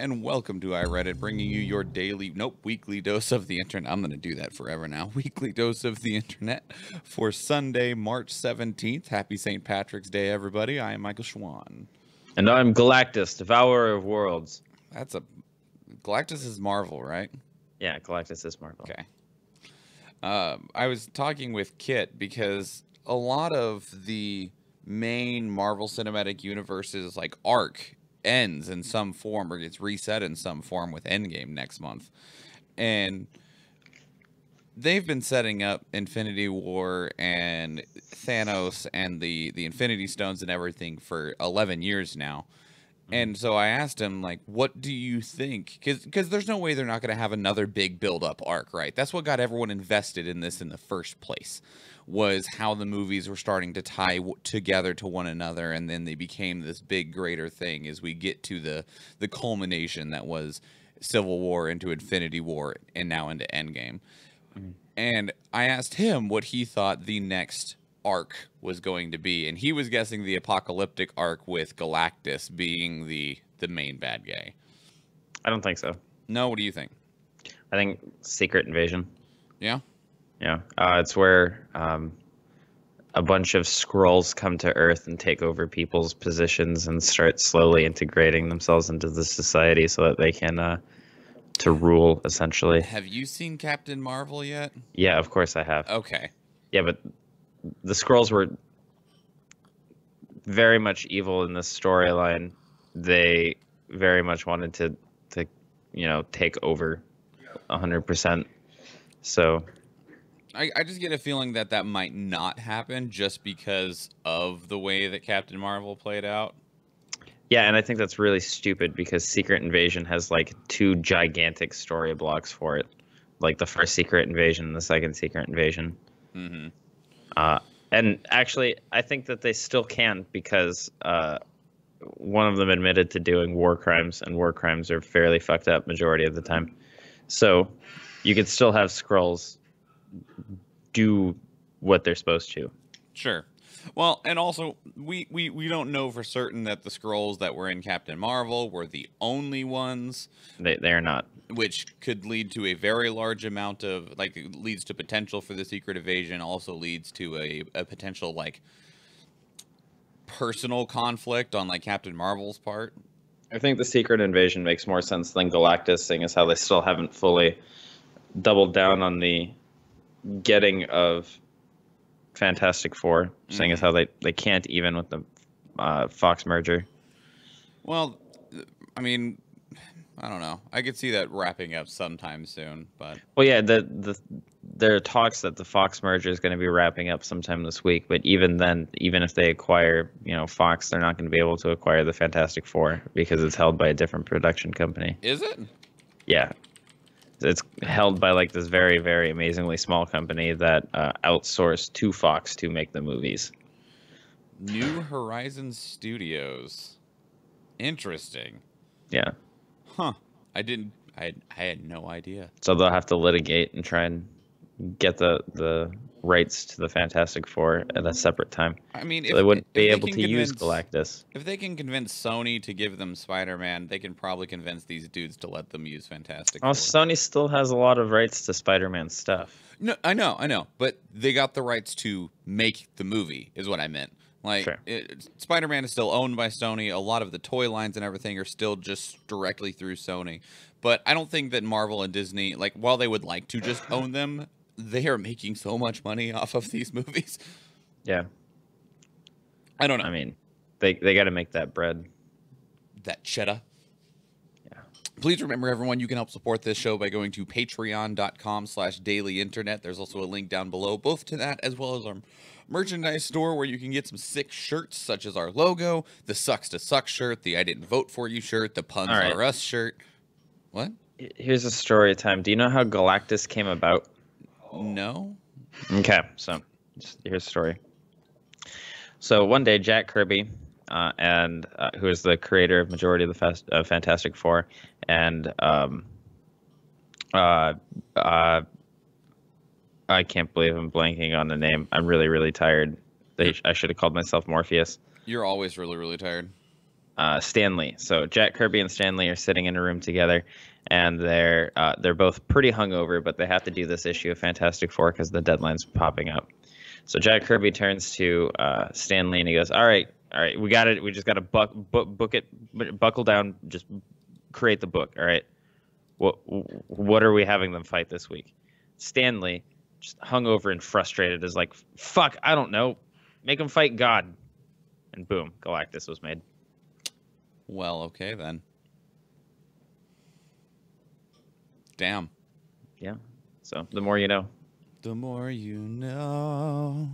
and welcome to iReadit, bringing you your weekly dose of the internet. I'm going to do that forever now. Weekly dose of the internet for Sunday, March 17th. Happy St. Patrick's Day, everybody. I am Michael Schwan. And I'm Galactus, Devourer of Worlds. Galactus is Marvel, right? Yeah, Galactus is Marvel. Okay. I was talking with Kit because a lot of the main Marvel Cinematic Universe's arc ends in some form or gets reset in some form with Endgame next month. And they've been setting up Infinity War and Thanos and the Infinity Stones and everything for 11 years now. And so I asked him, what do you think? Because there's no way they're not going to have another big build-up arc, right? That's what got everyone invested in this in the first place, was how the movies were starting to tie together to one another, and then they became this big, greater thing as we get to the culmination that was Civil War into Infinity War and now into Endgame. And I asked him what he thought the next arc was going to be, and he was guessing the apocalyptic arc with Galactus being the main bad guy. I don't think so. No, what do you think? I think Secret Invasion. Yeah? Yeah. It's where a bunch of Skrulls come to Earth and take over people's positions and start slowly integrating themselves into the society so that they can to rule, essentially. Have you seen Captain Marvel yet? Yeah, of course I have. Okay. Yeah, but the Skrulls were very much evil in this storyline. They very much wanted to take over 100%. So I just get a feeling that might not happen just because of the way that Captain Marvel played out. Yeah, and I think that's really stupid because Secret Invasion has two gigantic story blocks for it. The first Secret Invasion and the second Secret Invasion. Mm-hmm. And actually, I think that they still can because one of them admitted to doing war crimes, and war crimes are fairly fucked up majority of the time. So you could still have Skrulls do what they're supposed to. Sure. Well, and also, we don't know for certain that the Skrulls that were in Captain Marvel were the only ones. They're not. Which could lead to a very large amount of, leads to potential for the Secret Invasion, also leads to a potential, personal conflict on, Captain Marvel's part. I think the Secret Invasion makes more sense than Galactus, seeing as how they still haven't fully doubled down on the getting of Fantastic Four, seeing as how they can't even with the Fox merger. Well, I mean, I don't know. I could see that wrapping up sometime soon, but well, yeah, there are talks that the Fox merger is going to be wrapping up sometime this week. But even then, even if they acquire, Fox, they're not going to be able to acquire the Fantastic Four because it's held by a different production company. Is it? Yeah, it's held by this very, very amazingly small company that outsourced to Fox to make the movies. New Horizons Studios. Interesting. Yeah. Huh. I had no idea. So they'll have to litigate and try and get the rights to the Fantastic Four at a separate time. I mean, so they wouldn't be able to use Galactus. If they can convince Sony to give them Spider-Man, they can probably convince these dudes to let them use Fantastic Four. Sony still has a lot of rights to Spider-Man stuff. No, I know. But they got the rights to make the movie, is what I meant. Sure. Spider-Man is still owned by Sony. A lot of the toy lines and everything are still just directly through Sony. But I don't think that Marvel and Disney, while they would like to just own them, they are making so much money off of these movies. Yeah. I don't know. I mean, they got to make that bread. That cheddar. Yeah. Please remember, everyone, you can help support this show by going to patreon.com/dailyinternet. There's also a link down below, both to that as well as our merchandise store where you can get some sick shirts such as our logo, the Sucks to Suck shirt, the I Didn't Vote For You shirt, the Puns Are Us shirt. What? Here's a story time. Do you know how Galactus came about? No. Okay, so here's the story. So one day, Jack Kirby, who is the creator of majority of the Fantastic Four, and I can't believe I'm blanking on the name. I'm really, really tired. I should have called myself Morpheus. You're always really, really tired. Stan Lee. So Jack Kirby and Stan Lee are sitting in a room together, and they're both pretty hungover, but they have to do this issue of Fantastic Four because the deadline's popping up. So Jack Kirby turns to Stan Lee and he goes, all right, we got it. We just got to book it, buckle down, just create the book. All right. What are we having them fight this week? Stan Lee, just hungover and frustrated, is like, fuck, I don't know. Make them fight God. And boom, Galactus was made. Well, okay then. Damn. Yeah. So the more you know. The more you know.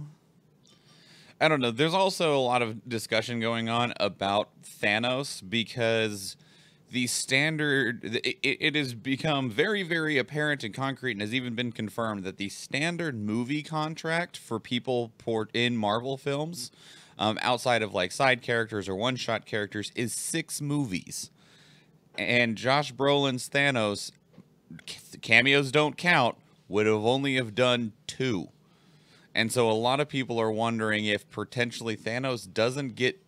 I don't know. There's also a lot of discussion going on about Thanos because the standard, it has become very, very apparent and concrete and has even been confirmed that the standard movie contract for people in Marvel films, outside of like side characters or one-shot characters, is 6 movies. And Josh Brolin's Thanos, cameos don't count, would have only have done 2. And so a lot of people are wondering if potentially Thanos doesn't get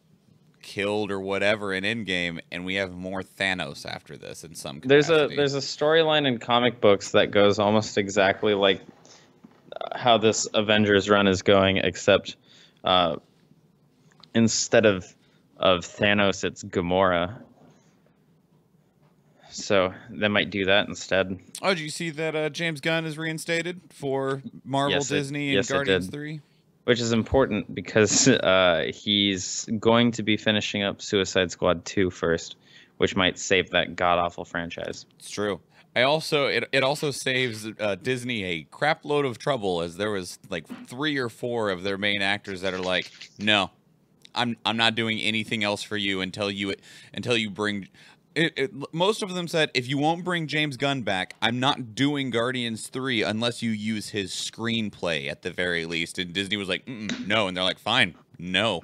killed or whatever in Endgame, and we have more Thanos after this in some capacity. There's a storyline in comic books that goes almost exactly like how this Avengers run is going, except instead of Thanos, it's Gamora. So they might do that instead. Oh, did you see that James Gunn is reinstated for Marvel, Disney, and Guardians 3? Which is important because he's going to be finishing up Suicide Squad 2 first, which might save that god-awful franchise. It's true. It also saves Disney a crap load of trouble, as there was like 3 or 4 of their main actors that are like, no, I'm not doing anything else for you until you bring. Most of them said, if you won't bring James Gunn back, I'm not doing Guardians 3 unless you use his screenplay at the very least. And Disney was like, no. And they're like, fine, no.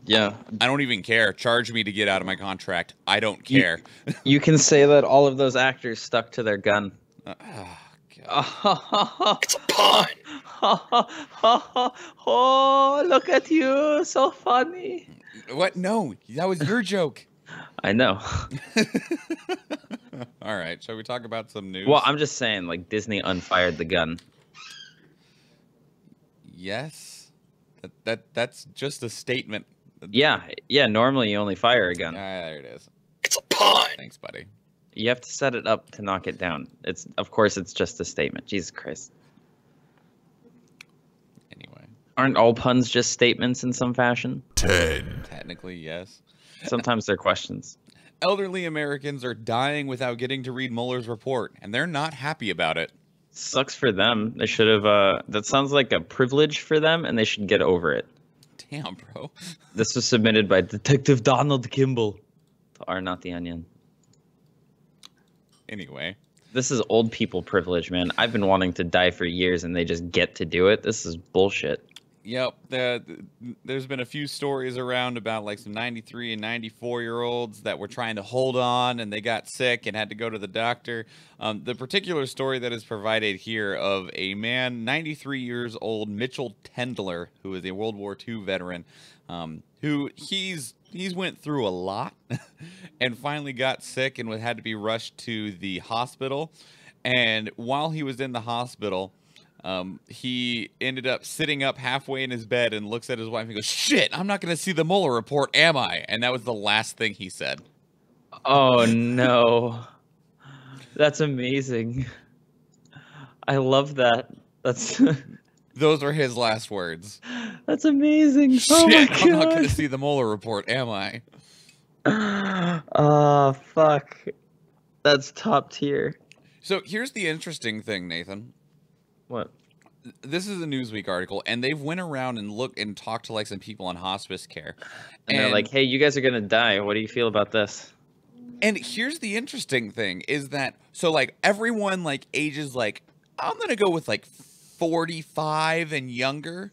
Yeah. I don't even care. Charge me to get out of my contract. I don't care. You can say that all of those actors stuck to their gun. It's a pun. Oh, look at you. So funny. What? No, that was your joke. I know. All right, shall we talk about some news? Well, I'm just saying, like, Disney unfired the gun. Yes, that's just a statement. Yeah. Normally you only fire a gun. There it is. It's a pun. Thanks, buddy. You have to set it up to knock it down. Of course, it's just a statement. Jesus Christ. Anyway, aren't all puns just statements in some fashion? 10. Technically, yes. Sometimes they're questions. Elderly Americans are dying without getting to read Mueller's report, and they're not happy about it. Sucks for them. They should have. That sounds like a privilege for them, and they should get over it. Damn, bro. This was submitted by Detective Donald Kimball to R. Not the Onion. Anyway. This is old people privilege, man. I've been wanting to die for years, and they just get to do it. This is bullshit. Yep, there's been a few stories around about like some 93 and 94-year-olds that were trying to hold on and they got sick and had to go to the doctor. The particular story that is provided here of a man, 93 years old, Mitchell Tendler, who is a World War II veteran, who he's went through a lot and finally got sick and had to be rushed to the hospital. And while he was in the hospital, he ended up sitting up halfway in his bed and looks at his wife and goes, "Shit, I'm not going to see the Mueller report, am I?" And that was the last thing he said. Oh, no. That's amazing. I love that. Those are his last words. That's amazing. Shit, oh my God. I'm not going to see the Mueller report, am I? Oh, fuck. That's top tier. So here's the interesting thing, Nathan. What? This is a Newsweek article, and they've went around and looked and talked to like some people on hospice care. And they're like, hey, you guys are going to die. What do you feel about this? And here's the interesting thing is that, so like everyone like ages like, I'm going to go with like 45 and younger,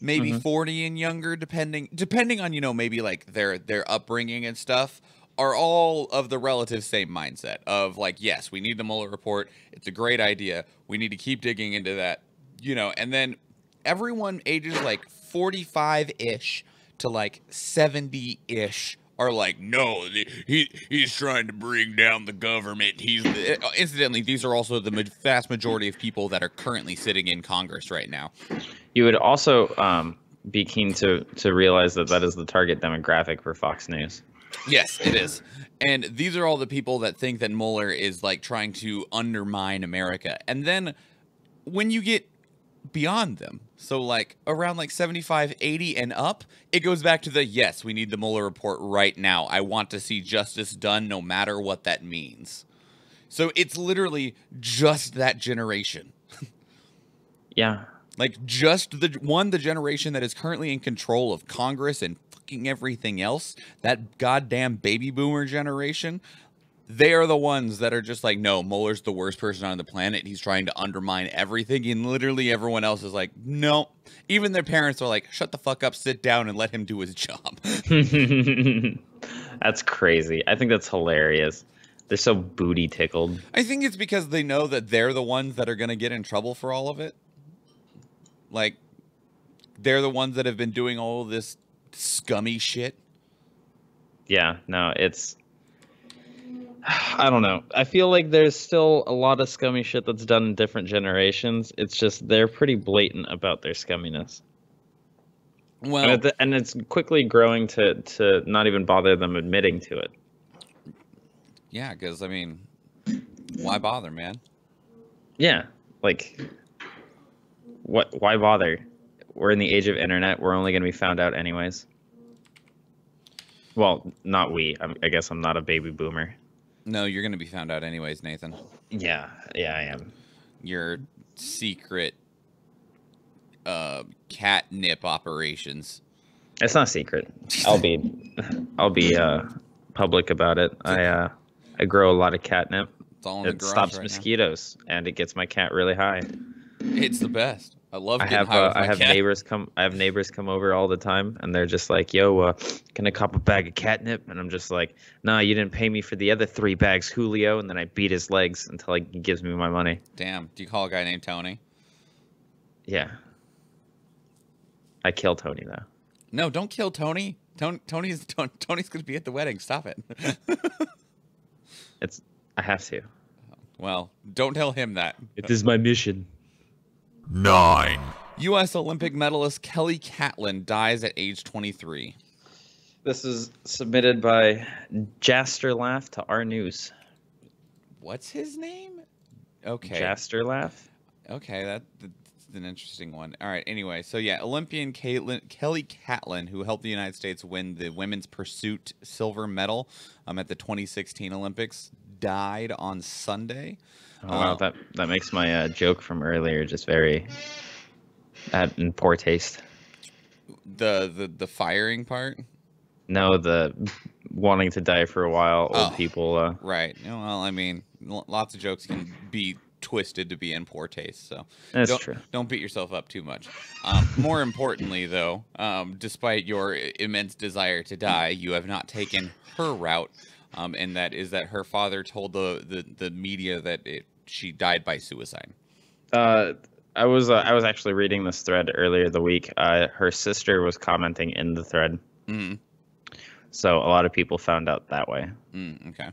maybe 40 and younger, depending on, you know, maybe like their upbringing and stuff, are all of the relative same mindset of like, yes, we need the Mueller report. It's a great idea. We need to keep digging into that, you know, and then everyone ages like 45-ish to like 70-ish are like, no, he's trying to bring down the government. Incidentally, these are also the vast majority of people that are currently sitting in Congress right now. You would also be keen to realize that is the target demographic for Fox News. Yes, it is. And these are all the people that think that Mueller is like trying to undermine America. And then when you get beyond them, so like around like 75, 80 and up, it goes back to the, yes, we need the Mueller report right now. I want to see justice done no matter what that means. So it's literally just that generation. Yeah. Like just the generation that is currently in control of Congress and fucking everything else, that goddamn baby boomer generation, they are the ones that are just like, no, Mueller's the worst person on the planet. He's trying to undermine everything. And literally everyone else is like, no. Even their parents are like, shut the fuck up, sit down, and let him do his job. That's crazy. I think that's hilarious. They're so booty tickled. I think it's because they know that they're the ones that are going to get in trouble for all of it. Like, they're the ones that have been doing all this scummy shit. Yeah, no, it's... I don't know. I feel like there's still a lot of scummy shit that's done in different generations. It's just they're pretty blatant about their scumminess. Well, and it's quickly growing to not even bother them admitting to it. Yeah, because, I mean, why bother, man? Yeah, like... Why bother? We're in the age of internet. We're only going to be found out anyways. Well, not we. I guess I'm not a baby boomer. No, you're going to be found out anyways, Nathan. Yeah, I am. Your secret catnip operations. It's not secret. I'll be public about it. I grow a lot of catnip. It's all in the It garage stops right mosquitoes and it gets my cat really high. It's the best. I love getting high with my I have cat. neighbors come over all the time, and they're just like, "Yo, can I cop a bag of catnip?" And I'm just like, "Nah, you didn't pay me for the other 3 bags, Julio." And then I beat his legs until he gives me my money. Damn. Do you call a guy named Tony? Yeah. I kill Tony though. No, don't kill Tony. Tony's gonna be at the wedding. Stop it. I have to. Well, don't tell him that. It is my mission. 9, U.S. Olympic medalist Kelly Catlin dies at age 23. This is submitted by Jaster Laugh to our news. What's his name? Okay. Jaster Laugh? Okay, that's an interesting one. All right, anyway, so yeah, Olympian Kelly Catlin, who helped the United States win the women's pursuit silver medal at the 2016 Olympics, died on Sunday. Oh, wow, that makes my joke from earlier just very in poor taste. The firing part? No, the wanting to die for a while, old people. Right. Well, I mean, lots of jokes can be twisted to be in poor taste, so that's true. Don't beat yourself up too much. More importantly, though, despite your immense desire to die, you have not taken her route, and that is that her father told the media that she died by suicide. I was actually reading this thread earlier the week. Her sister was commenting in the thread. Mm-hmm. So a lot of people found out that way. Okay.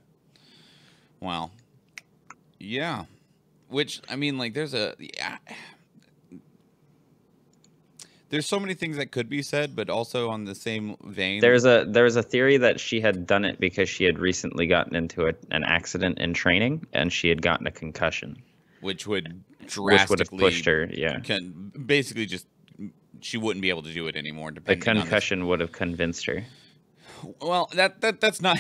Wow. Yeah. Which, I mean, like, there's so many things that could be said, but also on the same vein. There was a theory that she had done it because she had recently gotten into an accident in training and she had gotten a concussion, which would drastically have pushed her. Yeah, basically just she wouldn't be able to do it anymore. The concussion would have convinced her. Well, that's not.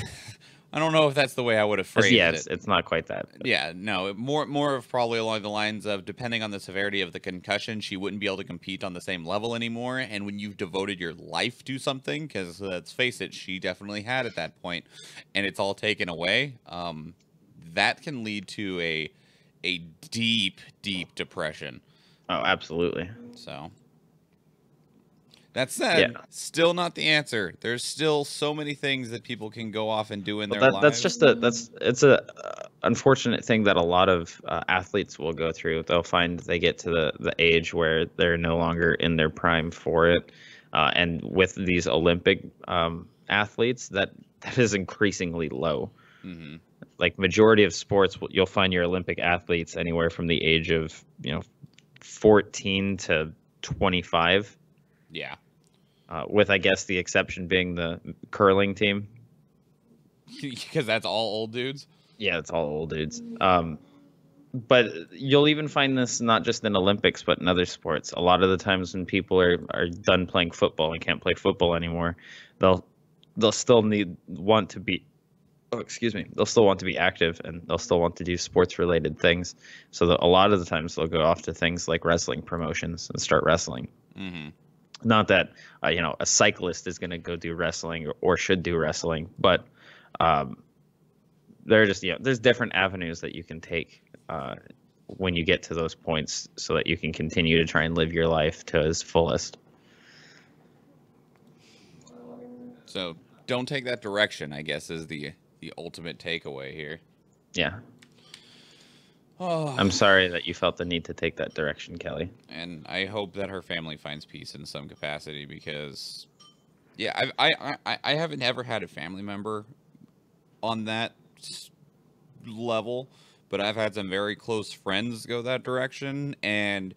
I don't know if that's the way I would have phrased it. It's not quite that. But. Yeah, no, more of probably along the lines of, depending on the severity of the concussion, she wouldn't be able to compete on the same level anymore. And when you've devoted your life to something, because let's face it, she definitely had at that point, and it's all taken away, that can lead to a deep, deep depression. Oh, absolutely. So. That said, still not the answer. There's still so many things that people can go off and do in their lives. It's a unfortunate thing that a lot of athletes will go through. They'll find they get to the age where they're no longer in their prime for it. And with these Olympic athletes, that is increasingly low. Mm-hmm. Like majority of sports, you'll find your Olympic athletes anywhere from the age of 14 to 25. Yeah. With, I guess, the exception being the curling team. Because that's all old dudes? Yeah, it's all old dudes. But you'll even find this not just in Olympics, but in other sports. A lot of the times when people are done playing football and can't play football anymore, they'll still want to be they'll still want to be active, and they'll still want to do sports related things. So that a lot of the times they'll go off to things like wrestling promotions and start wrestling. Mm-hmm. Not that a cyclist is going to go do wrestling or should do wrestling, but there are just there's different avenues that you can take when you get to those points, so that you can continue to try and live your life to its fullest. So don't take that direction, I guess, is the ultimate takeaway here. Yeah. Oh. I'm sorry that you felt the need to take that direction, Kelly. And I hope that her family finds peace in some capacity, because, yeah, I haven't ever had a family member on that level, but I've had some very close friends go that direction, and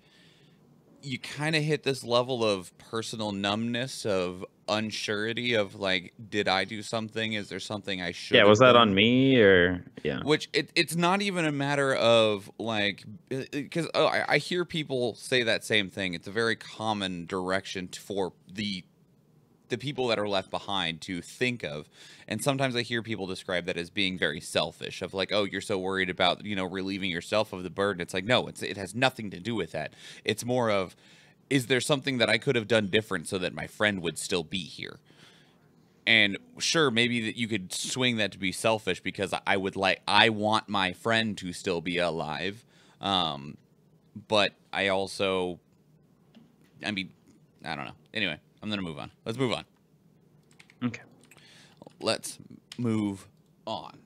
you kind of hit this level of personal numbness, of unsurety, of like, did I do something? Is there something I should? Yeah, was that done? on me or yeah? Which it's not even a matter of like, because I hear people say that same thing. It's a very common direction for the people that are left behind to think of. And sometimes I hear people describe that as being very selfish, of like, oh, you're so worried about, relieving yourself of the burden. It's like, no, it has nothing to do with that. It's more of, is there something that I could have done different so that my friend would still be here? And sure, maybe that you could swing that to be selfish, because I want my friend to still be alive. But I also, I don't know. Anyway, I'm going to move on. Let's move on. Okay. Let's move on.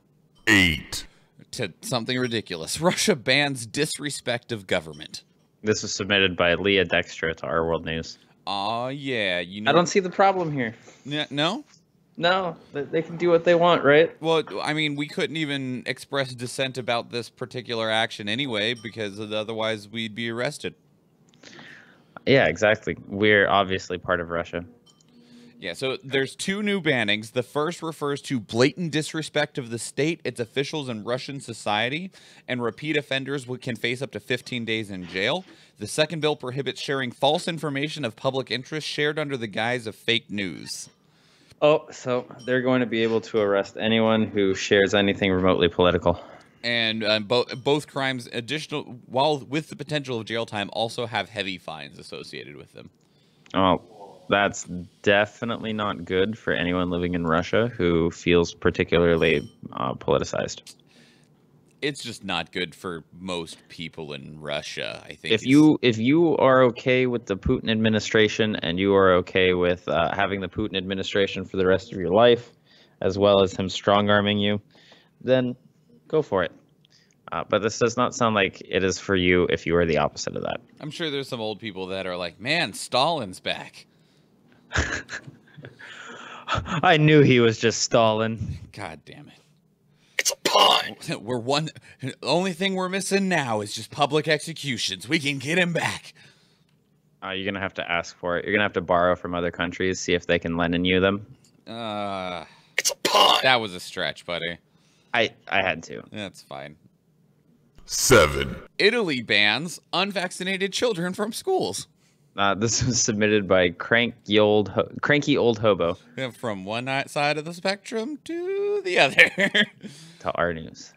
8. To something ridiculous. Russia bans disrespect of government. This was submitted by Leah Dextra to Our World News. Oh, yeah. I don't see the problem here. No? No, they can do what they want, right? Well, we couldn't even express dissent about this particular action anyway, because otherwise we'd be arrested. Yeah, exactly. We're obviously part of Russia. Yeah, so there's 2 new bannings. The first refers to blatant disrespect of the state, its officials, and Russian society, and repeat offenders can face up to 15 days in jail. The second bill prohibits sharing false information of public interest shared under the guise of fake news. Oh, so they're going to be able to arrest anyone who shares anything remotely political. And both crimes, while with the potential of jail time, also have heavy fines associated with them. Oh, that's definitely not good for anyone living in Russia who feels particularly politicized. It's just not good for most people in Russia, I think. If you are okay with the Putin administration, and you are okay with having the Putin administration for the rest of your life, as well as him strong-arming you, then go for it. But this does not sound like it is for you if you are the opposite of that. I'm sure there's some old people that are like, man, Stalin's back. I knew he was just Stalin. God damn it. It's a pun. The only thing we're missing now is just public executions. We can get him back. You're going to have to ask for it. You're going to have to borrow from other countries, see if they can lend you them. It's a pun. That was a stretch, buddy. I had to. That's fine. 7. Italy bans unvaccinated children from schools. This was submitted by cranky old hobo. From one side of the spectrum to the other. To our news.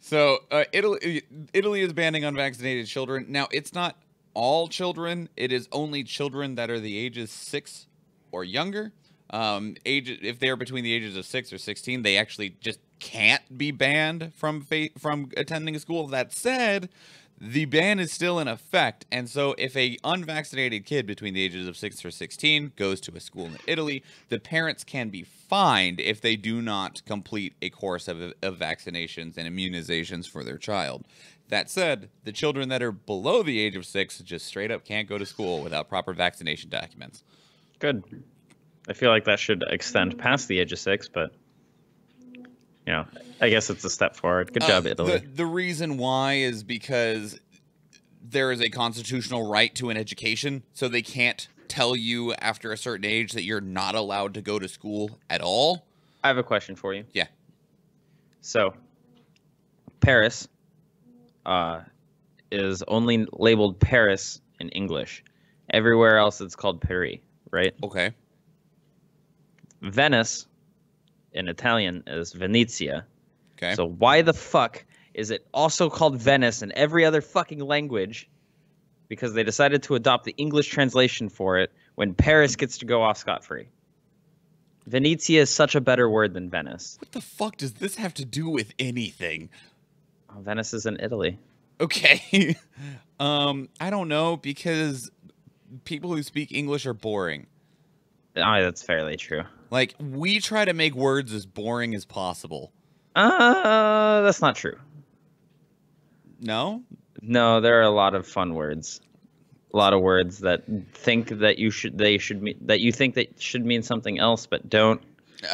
So Italy is banning unvaccinated children. Now, it's not all children. It is only children that are the ages 6 or younger. If they are between the ages of 6 or 16, they actually just can't be banned from attending a school. That said, the ban is still in effect, and so if a unvaccinated kid between the ages of 6 or 16 goes to a school in Italy, the parents can be fined if they do not complete a course of vaccinations and immunizations for their child. That said, the children that are below the age of 6 just straight up can't go to school without proper vaccination documents. Good. I feel like that should extend past the age of 6, but I guess it's a step forward. Good job, Italy. The reason why is because there is a constitutional right to an education, so they can't tell you after a certain age that you're not allowed to go to school at all. I have a question for you. Yeah. So, Paris is only labeled Paris in English. Everywhere else it's called Paris, right? Okay. Venice in Italian is Venezia. Okay. So why the fuck is it also called Venice in every other fucking language? Because they decided to adopt the English translation for it when Paris gets to go off scot-free. Venezia is such a better word than Venice. What the fuck does this have to do with anything? Oh, Venice is in Italy. Okay. I don't know, because people who speak English are boring. Oh, that's fairly true. Like, we try to make words as boring as possible. That's not true. No? No, there are a lot of fun words. A lot of words that think that you think that should mean something else, but don't.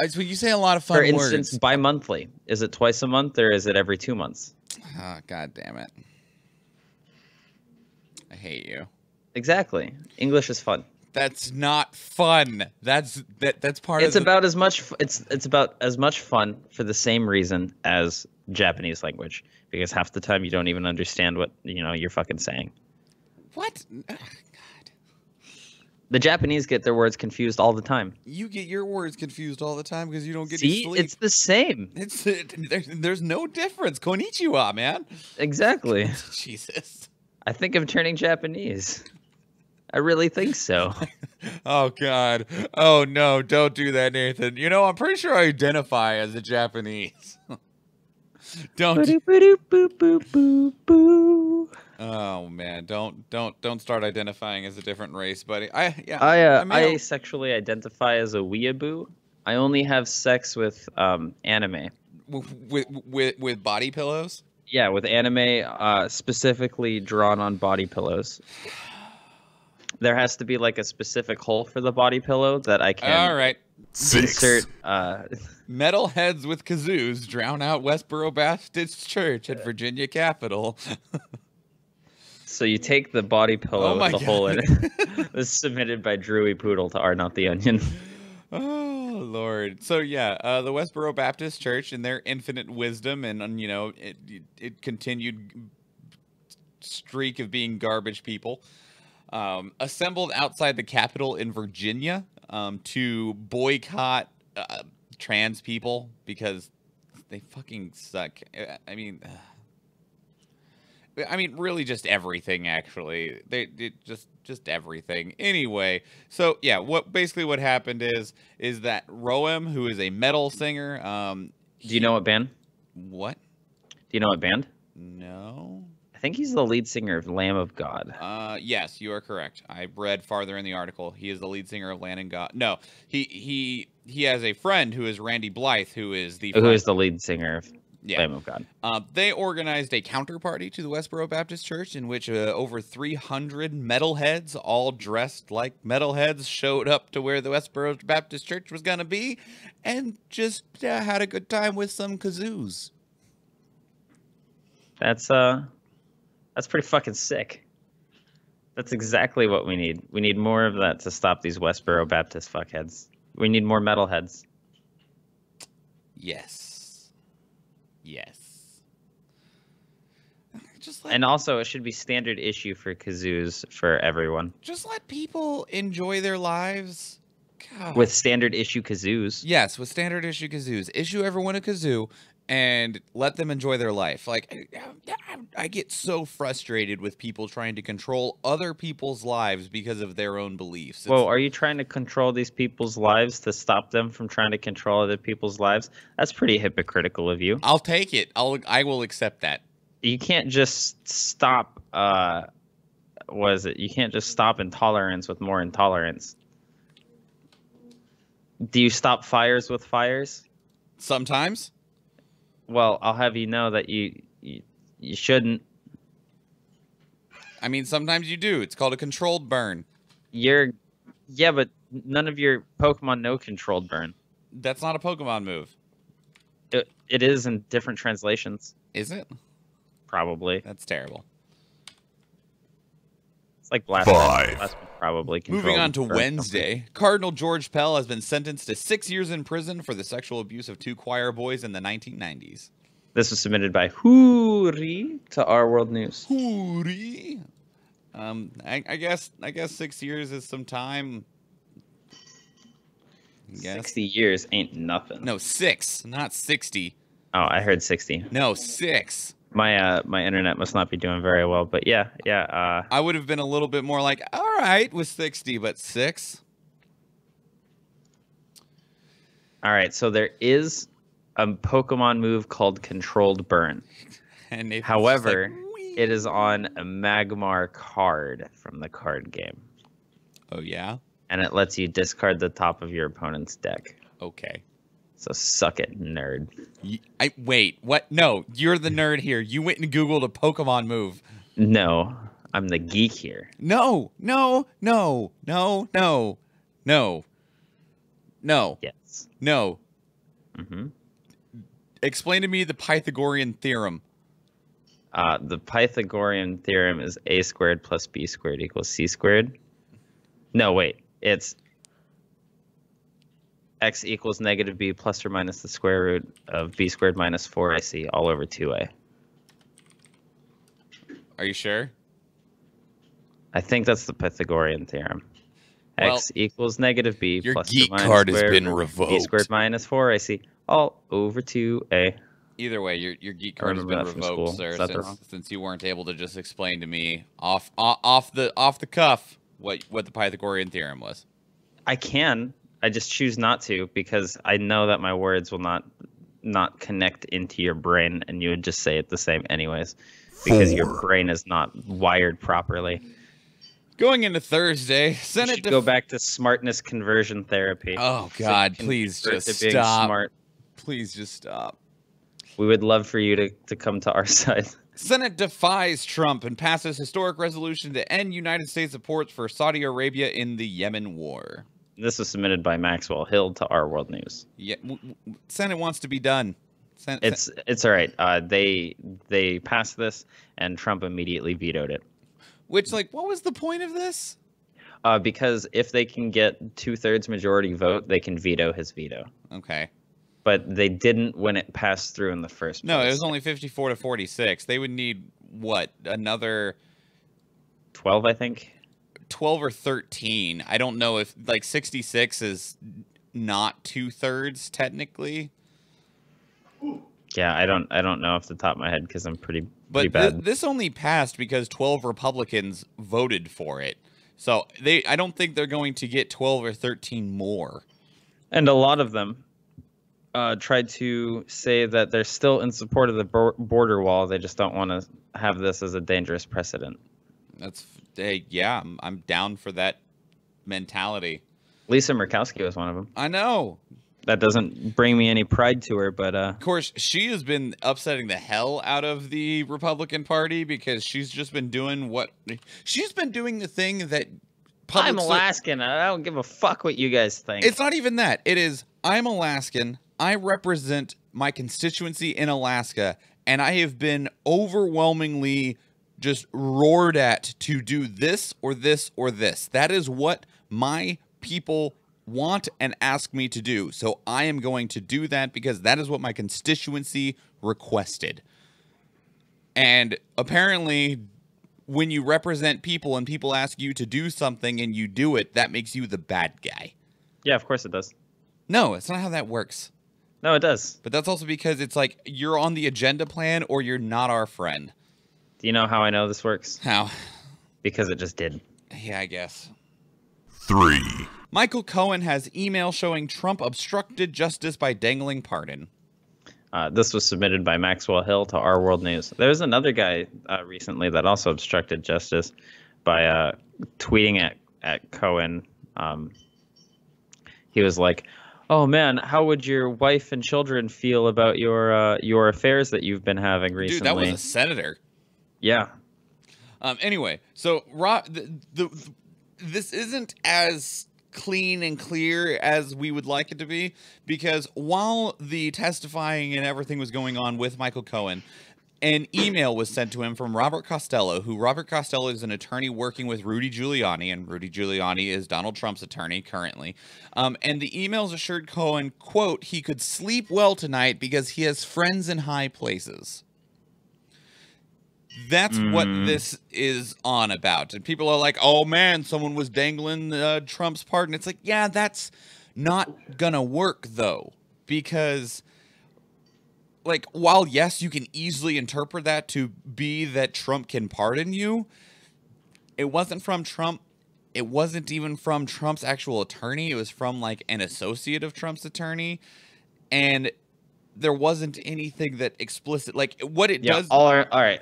So you say a lot of fun words. For instance, bi-monthly. Is it twice a month or is it every 2 months? Oh, God damn it. I hate you. Exactly. English is fun. That's not fun. That's part It's of about as much. It's about as much fun for the same reason as Japanese language, because half the time you don't even understand what you're fucking saying. What? God. The Japanese get their words confused all the time. You get your words confused all the time because you don't get See, to sleep. it's the same. There's no difference. Konnichiwa, man. Exactly. Jesus. I think I'm turning Japanese. I really think so. Oh, God. Oh, no. Don't do that, Nathan. I'm pretty sure I identify as a Japanese. Don't. Oh, man. Don't start identifying as a different race, buddy. I sexually identify as a weeaboo. I only have sex with anime. With body pillows? Yeah, with anime specifically drawn on body pillows. There has to be like a specific hole for the body pillow that I can All right. insert. Metalheads with kazoos drown out Westboro Baptist Church at Virginia Capitol. So you take the body pillow with the hole in it. This is submitted by Drewy Poodle to R Not the Onion. Oh, Lord. So, yeah, the Westboro Baptist Church, in their infinite wisdom and, it continued streak of being garbage people, assembled outside the Capitol in Virginia to boycott trans people because they fucking suck. I mean, really, just everything. Actually, they just everything. Anyway, so yeah, what happened is that Roem, who is a metal singer, do you know what band? What? Do you know what band? No. I think he's the lead singer of Lamb of God. Yes, you are correct. I read farther in the article. He is the lead singer of Lamb of God. No, he has a friend who is Randy Blythe, who is the lead singer of Lamb of God. They organized a counter-party to the Westboro Baptist Church in which over 300 metalheads, all dressed like metalheads, showed up to where the Westboro Baptist Church was going to be and just had a good time with some kazoos. That's pretty fucking sick. That's exactly what we need. We need more of that to stop these Westboro Baptist fuckheads. We need more metalheads. Yes. And also, it should be standard issue for kazoos for everyone. Just let people enjoy their lives. God. With standard issue kazoos. Yes, with standard issue kazoos. Issue everyone a kazoo and let them enjoy their life. Like, I get so frustrated with people trying to control other people's lives because of their own beliefs. Well, are you trying to control these people's lives to stop them from trying to control other people's lives? That's pretty hypocritical of you. I'll take it. I will accept that. You can't just stop, you can't just stop intolerance with more intolerance. Do you stop fires with fires? Sometimes. Well, I'll have you know that you shouldn't. I mean, sometimes you do. It's called a controlled burn. You're Yeah, but none of your Pokemon know controlled burn. That's not a Pokemon move. It is in different translations. Is it? Probably. That's terrible. It's like Blast. 5. Blast probably. Moving on to controlled burn. Wednesday, Cardinal George Pell has been sentenced to 6 years in prison for the sexual abuse of 2 choir boys in the 1990s. This was submitted by Hoori to Our World News. Hootie. I guess 6 years is some time. I guess. 60 years ain't nothing. No, 6, not 60. Oh, I heard 60. No, 6. My internet must not be doing very well, but yeah. I would have been a little bit more like, all right, with 60, but 6. All right, so there is a Pokemon move called Controlled Burn. And However, it is on a Magmar card from the card game. Oh yeah. And it lets you discard the top of your opponent's deck. Okay. So suck it, nerd. Wait, what? No, you're the nerd here. You went and Googled a Pokemon move. No, I'm the geek here. No. Yes. No. Mm-hmm. Explain to me the Pythagorean theorem. The Pythagorean theorem is a squared plus b squared equals c squared. No, wait. It's x equals negative b plus or minus the square root of b squared minus 4ac all over 2a. Are you sure? I think that's the Pythagorean theorem. Well, X equals negative b your plus geek or minus card has square been root revoked. b squared minus 4ac all over 2a. Either way, your geek card has remember been that from revoked, school. sir, Is that wrong? since you weren't able to just explain to me off the cuff what the Pythagorean theorem was. I can. I just choose not to because I know that my words will not connect into your brain, and you would just say it the same anyways because your 4. brain is not wired properly. Going into Thursday, You Senate should go back to smartness conversion therapy. Oh So God, you can please convert just to being stop. smart. Please just stop. We would love for you to come to our side. Senate defies Trump and passes historic resolution to end United States support for Saudi Arabia in the Yemen war. This was submitted by Maxwell Hill to Our World News. Yeah, Senate wants to be done. It's all right. They passed this, and Trump immediately vetoed it. Which, like, what was the point of this? Because if they can get 2/3 majority vote, they can veto his veto. Okay. But they didn't when it passed through in the first place. No, it was only 54 to 46. They would need, what, another 12, I think. 12 or 13. I don't know if, like, 66 is not 2/3 technically. Yeah, I don't know off the top of my head because I'm pretty But bad. this only passed because 12 Republicans voted for it. So I don't think they're going to get 12 or 13 more. And a lot of them tried to say that they're still in support of the border wall. They just don't want to have this as a dangerous precedent. Yeah, I'm down for that mentality. Lisa Murkowski was one of them. I know. That doesn't bring me any pride to her, but Of course, she has been upsetting the hell out of the Republican Party because she's just been doing the thing that I'm Alaskan. I don't give a fuck what you guys think. It's not even that. It is, I'm Alaskan. I represent my constituency in Alaska, and I have been overwhelmingly just roared at to do this or this or this. That is what my people want and ask me to do. So I am going to do that because that is what my constituency requested. And apparently, when you represent people and people ask you to do something and you do it, that makes you the bad guy. Yeah, of course it does. No, it's not how that works. No, it does. But that's also because it's like you're on the agenda plan or you're not our friend. Do you know how I know this works? How? Because it just did. Yeah, I guess. 3. Michael Cohen has email showing Trump obstructed justice by dangling pardon. This was submitted by Maxwell Hill to Our World News. There's another guy recently that also obstructed justice by tweeting at Cohen. He was like, "Oh man, how would your wife and children feel about your affairs that you've been having recently?" Dude, that was a senator. Yeah. Anyway, so this isn't as clean and clear as we would like it to be, because while the testifying and everything was going on with Michael Cohen, an email was sent to him from Robert Costello, who Robert Costello is an attorney working with Rudy Giuliani, and Rudy Giuliani is Donald Trump's attorney currently. And the emails assured Cohen, quote, he could sleep well tonight because he has friends in high places. That's what this is on about. And people are like, oh man, someone was dangling Trump's pardon. It's like, yeah, that's not gonna work though, because like, while yes, you can easily interpret that to be that Trump can pardon you, it wasn't from Trump. It wasn't even from Trump's actual attorney. It was from like an associate of Trump's attorney. And there wasn't anything that explicit, like what it does. All right.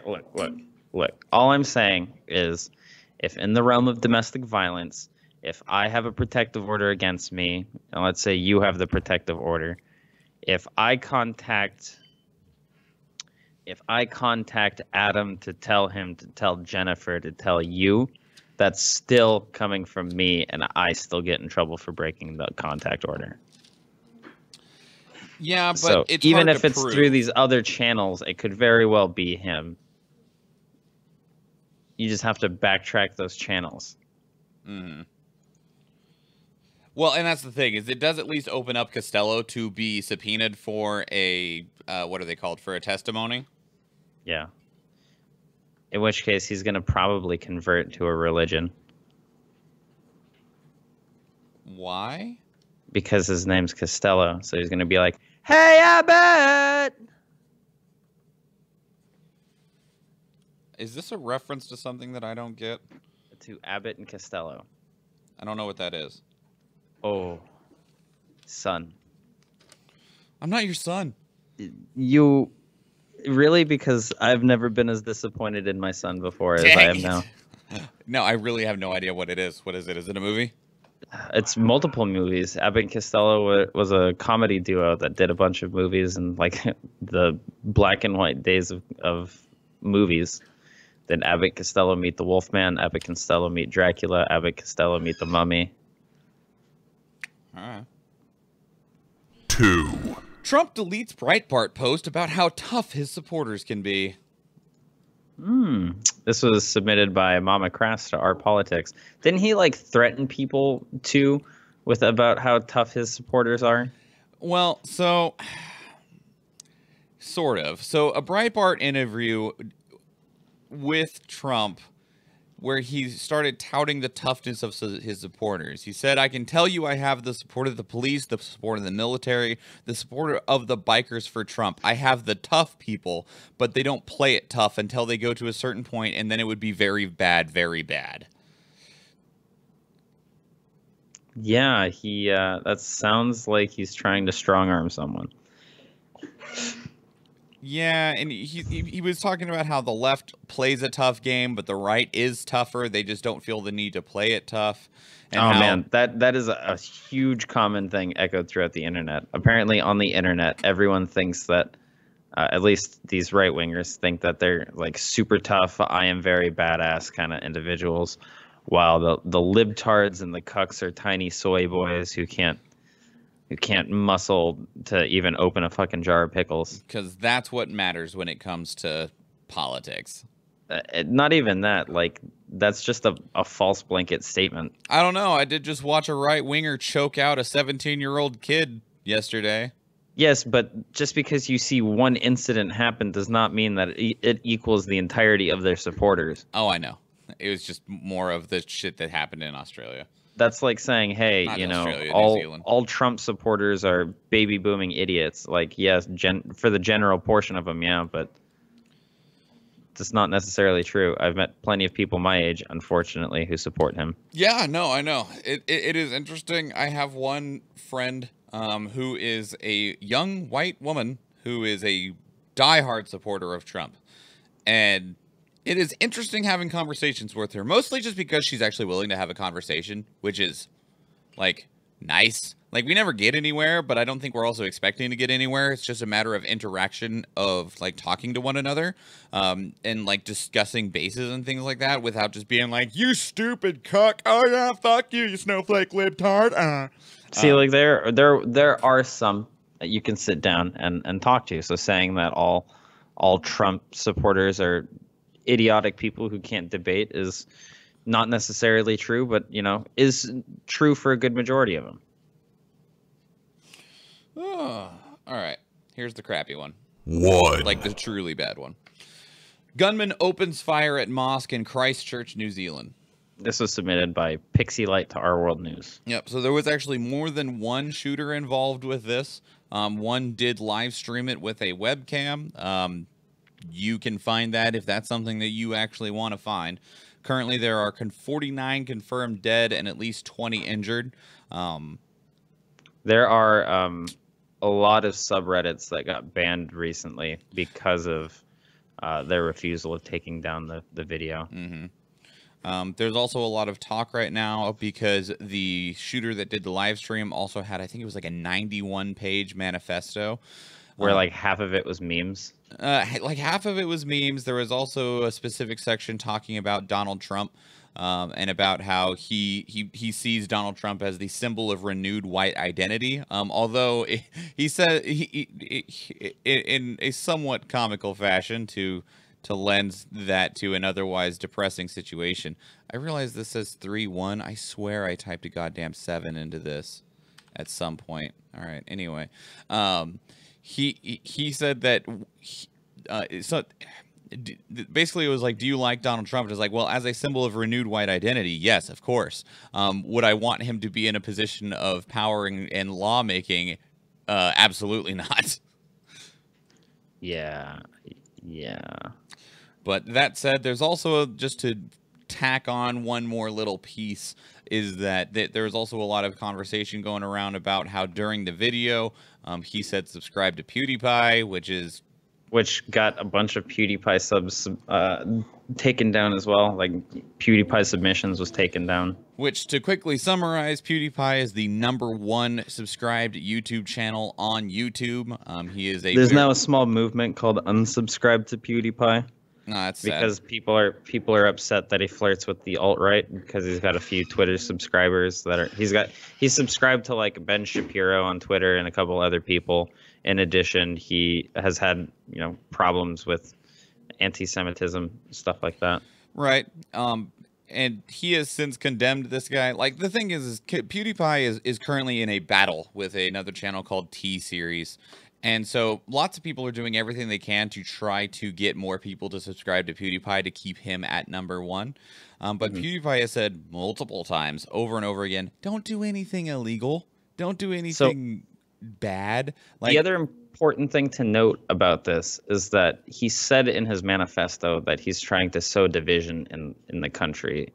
Look. All I'm saying is, if in the realm of domestic violence, if I have a protective order against me, and let's say you have the protective order, if I contact Adam to tell him to tell Jennifer to tell you, that's still coming from me, and I still get in trouble for breaking the contact order. Yeah, but so it's even hard if to it's prove. through these other channels, it could very well be him. You just have to backtrack those channels. Mm-hmm. Well, and that's the thing, is it does at least open up Costello to be subpoenaed for a, what are they called, for a testimony? Yeah. In which case, he's going to probably convert to a religion. Why? Because his name's Costello, so he's going to be like, hey, Abbott! Is this a reference to something that I don't get? To Abbott and Costello. I don't know what that is. Oh, son. I'm not your son. You really? Because I've never been as disappointed in my son before as I am now. No, I really have no idea what it is. What is it? Is it a movie? It's multiple movies. Abbott and Costello was a comedy duo that did a bunch of movies in like the black and white days of movies. Then Abbott Costello meet the Wolfman, Abbott Costello meet Dracula, Abbott Costello meet the Mummy. All right. 2. Trump deletes Breitbart post about how tough his supporters can be. This was submitted by Mama Crass to Our Politics. Didn't he like threaten people too with about how tough his supporters are? Well, so sort of. So a Breitbart interview with Trump where he started touting the toughness of his supporters. He said, I can tell you I have the support of the police, the support of the military, the support of the bikers for Trump. I have the tough people, but they don't play it tough until they go to a certain point, and then it would be very bad, very bad. Yeah, he that sounds like he's trying to strong-arm someone. Yeah, and he was talking about how the left plays a tough game, but the right is tougher. They just don't feel the need to play it tough. And man, that is a huge common thing echoed throughout the internet. Apparently on the internet, everyone thinks that, at least these right-wingers think that they're like super tough, I am very badass kind of individuals, while the libtards and the cucks are tiny soy boys who can't muscle to even open a fucking jar of pickles. Because that's what matters when it comes to politics. Not even that. Like, that's just a false blanket statement. I don't know. I did just watch a right-winger choke out a 17-year-old kid yesterday. Yes, but just because you see one incident happen does not mean that it equals the entirety of their supporters. Oh, I know. It was just more of the shit that happened in Australia. That's like saying, hey, Not you know, Australia, New Zealand. all Trump supporters are baby booming idiots. Like, yes, for the general portion of them, yeah, but it's not necessarily true. I've met plenty of people my age, unfortunately, who support him. Yeah, no, I know. It is interesting. I have one friend who is a young white woman who is a diehard supporter of Trump. And it is interesting having conversations with her, mostly just because she's actually willing to have a conversation, which is, like, nice. Like, we never get anywhere, but I don't think we're also expecting to get anywhere. It's just a matter of interaction of, like, talking to one another, and, like, discussing bases and things like that without just being like, you stupid cuck. Oh, yeah, fuck you, you snowflake libtard. See, like, there are some that you can sit down and talk to. So saying that all Trump supporters are idiotic people who can't debate is not necessarily true, but, you know, is true for a good majority of them. Oh, all right. Here's the crappy one. 1. Like the truly bad one. Gunman opens fire at mosque in Christchurch, New Zealand. This was submitted by Pixie Light to Our World News. Yep. So there was actually more than one shooter involved with this. One did live stream it with a webcam. You can find that if that's something that you actually want to find. Currently, there are 49 confirmed dead and at least 20 injured. There are a lot of subreddits that got banned recently because of their refusal of taking down the video. There's also a lot of talk right now because the shooter that did the live stream also had, I think it was like a 91-page manifesto. Where like half of it was memes. Like half of it was memes. There was also a specific section talking about Donald Trump, and about how he sees Donald Trump as the symbol of renewed white identity. Although he said in a somewhat comical fashion to lend that to an otherwise depressing situation. I realize this says 3-1. I swear I typed a goddamn 7 into this at some point. All right. Anyway, he said that basically it was like, do you like Donald Trump? It's like, well, as a symbol of renewed white identity, yes, of course. Would I want him to be in a position of power and lawmaking? Absolutely not. Yeah. But that said, there's also, just to tack on one more little piece, is that there's also a lot of conversation going around about how during the video, he said subscribe to PewDiePie, which got a bunch of PewDiePie subs taken down as well. Like PewDiePie submissions was taken down. Which, to quickly summarize, PewDiePie is the #1 subscribed YouTube channel on YouTube. He is There's now a small movement called unsubscribe to PewDiePie. No, that's because sad. people are upset that he flirts with the alt-right because he's got a few Twitter subscribers that are he's subscribed to like Ben Shapiro on Twitter and a couple other people. In addition, he has had, you know, problems with anti-Semitism, stuff like that. Right. And he has since condemned this guy. Like, the thing is PewDiePie is currently in a battle with another channel called T-Series. And so lots of people are doing everything they can to try to get more people to subscribe to PewDiePie to keep him at #1. But PewDiePie has said multiple times, over and over again, don't do anything illegal. Don't do anything bad. Like, the other important thing to note about this is that he said in his manifesto that he's trying to sow division in the country,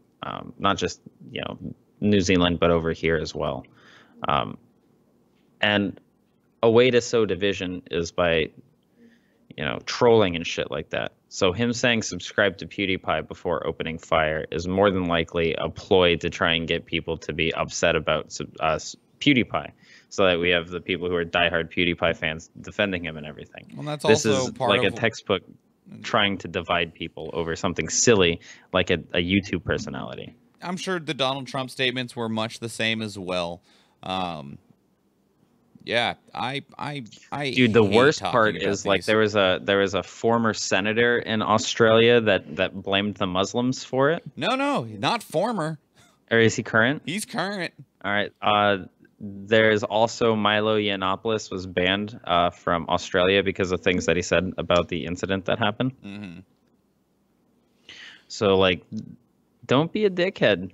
not just, you know, New Zealand, but over here as well. And a way to sow division is by, you know, trolling and shit like that. So him saying subscribe to PewDiePie before opening fire is more than likely a ploy to try and get people to be upset about PewDiePie, so that we have the people who are diehard PewDiePie fans defending him and everything. Well, that's this also is part like of a textbook trying to divide people over something silly like a YouTube personality. I'm sure the Donald Trump statements were much the same as well. Yeah, I Dude, the hate worst talking part about is like these. there was a former senator in Australia that blamed the Muslims for it. No, not former. Or is he current? He's current. All right. There's also Milo Yiannopoulos was banned from Australia because of things that he said about the incident that happened. Mm-hmm. So, like, don't be a dickhead.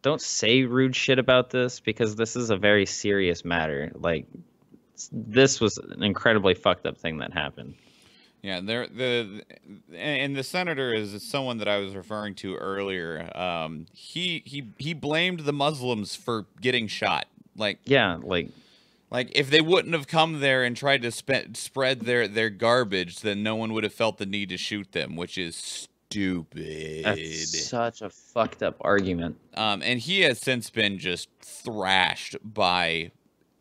Don't say rude shit about this, because this is a very serious matter. Like, this was an incredibly fucked up thing that happened. Yeah, and the senator is someone that I was referring to earlier. He blamed the Muslims for getting shot. Like, yeah, like if they wouldn't have come there and tried to spread their garbage, then no one would have felt the need to shoot them, which is stupid. That's such a fucked up argument. And he has since been just thrashed by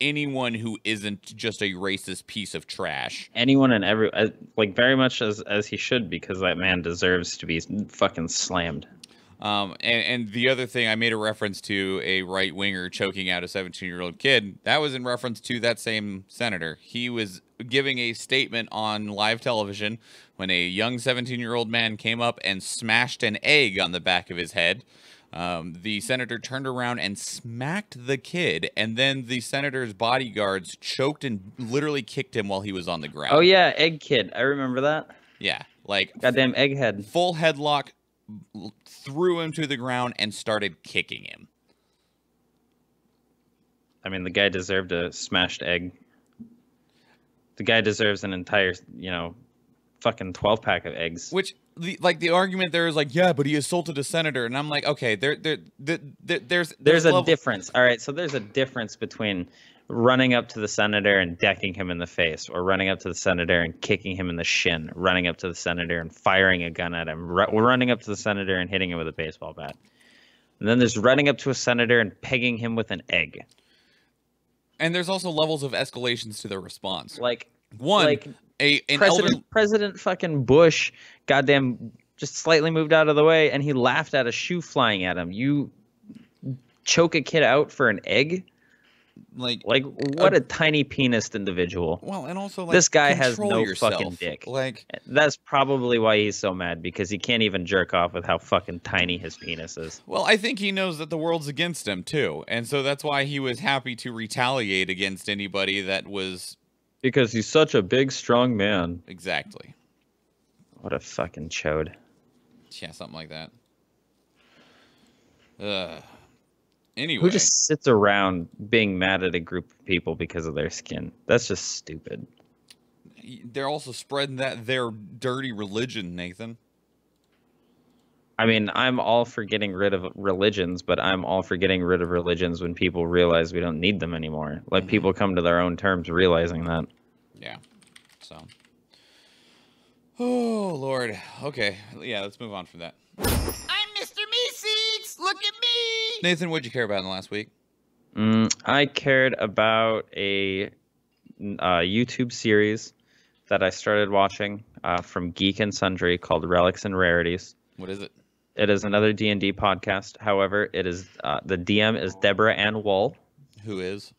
anyone who isn't just a racist piece of trash. Anyone and every, like, very much as he should, because that man deserves to be fucking slammed. And the other thing, I made a reference to a right-winger choking out a 17-year-old kid. That was in reference to that same senator. He was giving a statement on live television when a young 17-year-old man came up and smashed an egg on the back of his head. The senator turned around and smacked the kid, and then the senator's bodyguards choked and literally kicked him while he was on the ground. Oh, yeah, egg kid. I remember that. Yeah, like... Goddamn egghead. Full headlock, threw him to the ground, and started kicking him. I mean, the guy deserved a smashed egg. The guy deserves an entire, fucking 12-pack of eggs. Which, the argument there is like, yeah, but he assaulted a senator. And I'm like, okay, there's a difference. All right, so there's a difference between running up to the senator and decking him in the face, or running up to the senator and kicking him in the shin, running up to the senator and firing a gun at him, running up to the senator and hitting him with a baseball bat. And then there's running up to a senator and pegging him with an egg. And there's also levels of escalations to their response. Like President fucking Bush, goddamn, just slightly moved out of the way, and he laughed at a shoe flying at him. You choke a kid out for an egg? Like what a tiny penised individual. Well, and also this guy has no yourself. Fucking dick. Like that's probably why he's so mad, because he can't even jerk off with how fucking tiny his penis is. Well, I think he knows that the world's against him too, and so that's why he was happy to retaliate against anybody that was. Because he's such a big, strong man. Exactly. What a fucking chode. Yeah, something like that. Anyway. Who just sits around being mad at a group of people because of their skin? That's just stupid. They're also spreading their dirty religion, Nathan. I mean, I'm all for getting rid of religions, but I'm all for getting rid of religions when people realize we don't need them anymore. Let people come to their own terms realizing that. Yeah. So. Oh, Lord. Okay. Yeah, let's move on from that. I'm Mr. Meeseeks! Look at me! Nathan, what'd you care about in the last week? I cared about a YouTube series that I started watching from Geek and Sundry called Relics and Rarities. What is it? It is another D&D podcast. However, it is the DM is Deborah Ann Woll. Who is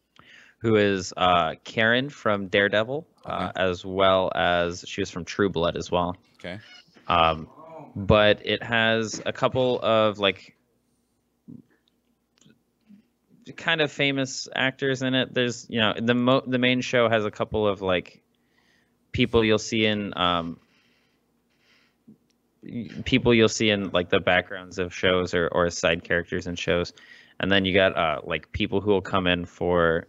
Karen from Daredevil, as well as she was from True Blood as well. Okay. But it has a couple of like kind of famous actors in it. There's the main show has a couple of like people you'll see in like the backgrounds of shows or side characters in shows. And then you got like people who will come in for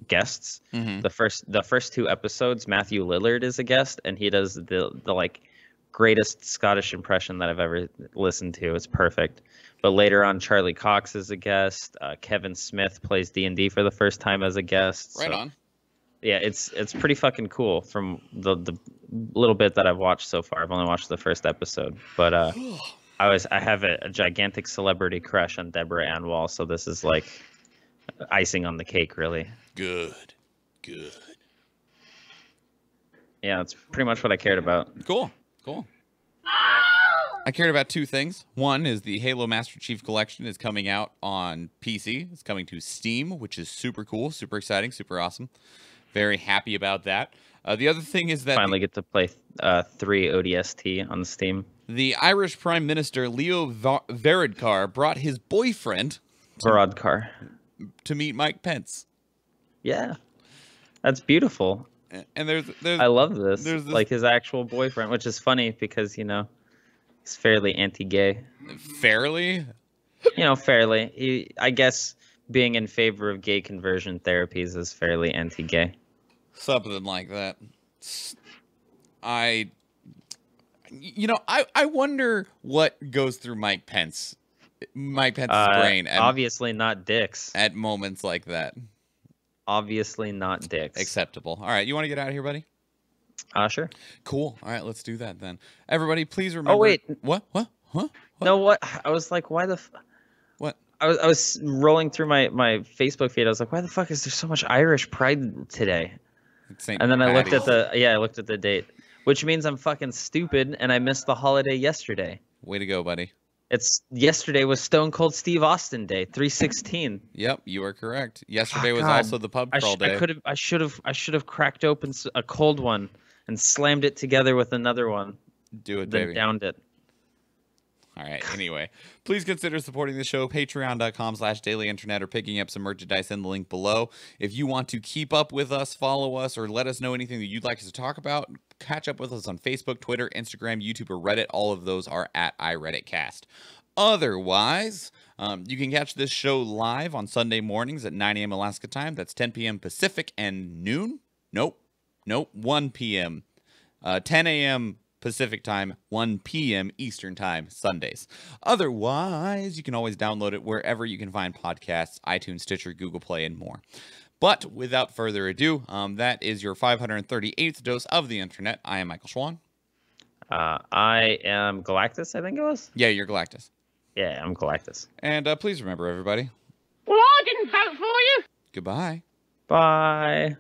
guests. Mm-hmm. The first two episodes, Matthew Lillard is a guest, and he does the like greatest Scottish impression that I've ever listened to. It's perfect. But later on, Charlie Cox is a guest. Kevin Smith plays D&D for the first time as a guest. Right on. Yeah, it's pretty fucking cool from the little bit that I've watched so far. I've only watched the first episode, but I have a gigantic celebrity crush on Deborah Ann Woll, so this is like icing on the cake, really. Good. Yeah, that's pretty much what I cared about. Cool. I cared about two things. One is the Halo Master Chief Collection is coming out on PC. It's coming to Steam, which is super cool, super exciting, super awesome. Very happy about that. The other thing is that finally get to play 3 ODST on Steam. The Irish Prime Minister Leo Varadkar brought his boyfriend to meet Mike Pence. Yeah, that's beautiful. And there's I love this. There's like his actual boyfriend, which is funny because he's fairly anti-gay. Fairly? Fairly. I guess being in favor of gay conversion therapies is fairly anti-gay. Something like that. I wonder what goes through Mike Pence's brain. Obviously not dicks. At moments like that. Obviously not dicks. Acceptable. All right, you want to get out of here, buddy? Sure. Cool. All right, let's do that then. Everybody, please remember. Oh, wait. What? What? Huh? What? No, what? I was like, why the... What? I was rolling through my Facebook feed. I was like, why the fuck is there so much Irish pride today? St. And then I looked at Patty's. I looked at the date, which means I'm fucking stupid and I missed the holiday yesterday. Way to go, buddy. Yesterday was Stone Cold Steve Austin Day, 3/16. Yep, you are correct. Yesterday was God. also the pub crawl day. I should have cracked open a cold one and slammed it together with another one. Do it, Then baby. downed it. All right. Anyway, please consider supporting the show. Patreon.com/dailyinternet or picking up some merchandise in the link below. If you want to keep up with us, follow us, or let us know anything that you'd like us to talk about, catch up with us on Facebook, Twitter, Instagram, YouTube, or Reddit. All of those are at iRedditCast. Otherwise, you can catch this show live on Sunday mornings at 9 a.m. Alaska time. That's 10 p.m. Pacific and noon. Nope, 1 p.m. 10 a.m. Pacific time, 1 p.m. Eastern time, Sundays. Otherwise, you can always download it wherever you can find podcasts, iTunes, Stitcher, Google Play, and more. But without further ado, that is your 538th dose of the internet. I am Michael Schwan. I am Galactus, I think it was? Yeah, you're Galactus. Yeah, I'm Galactus. And please remember, everybody. Well, I didn't vote for you. Goodbye. Bye.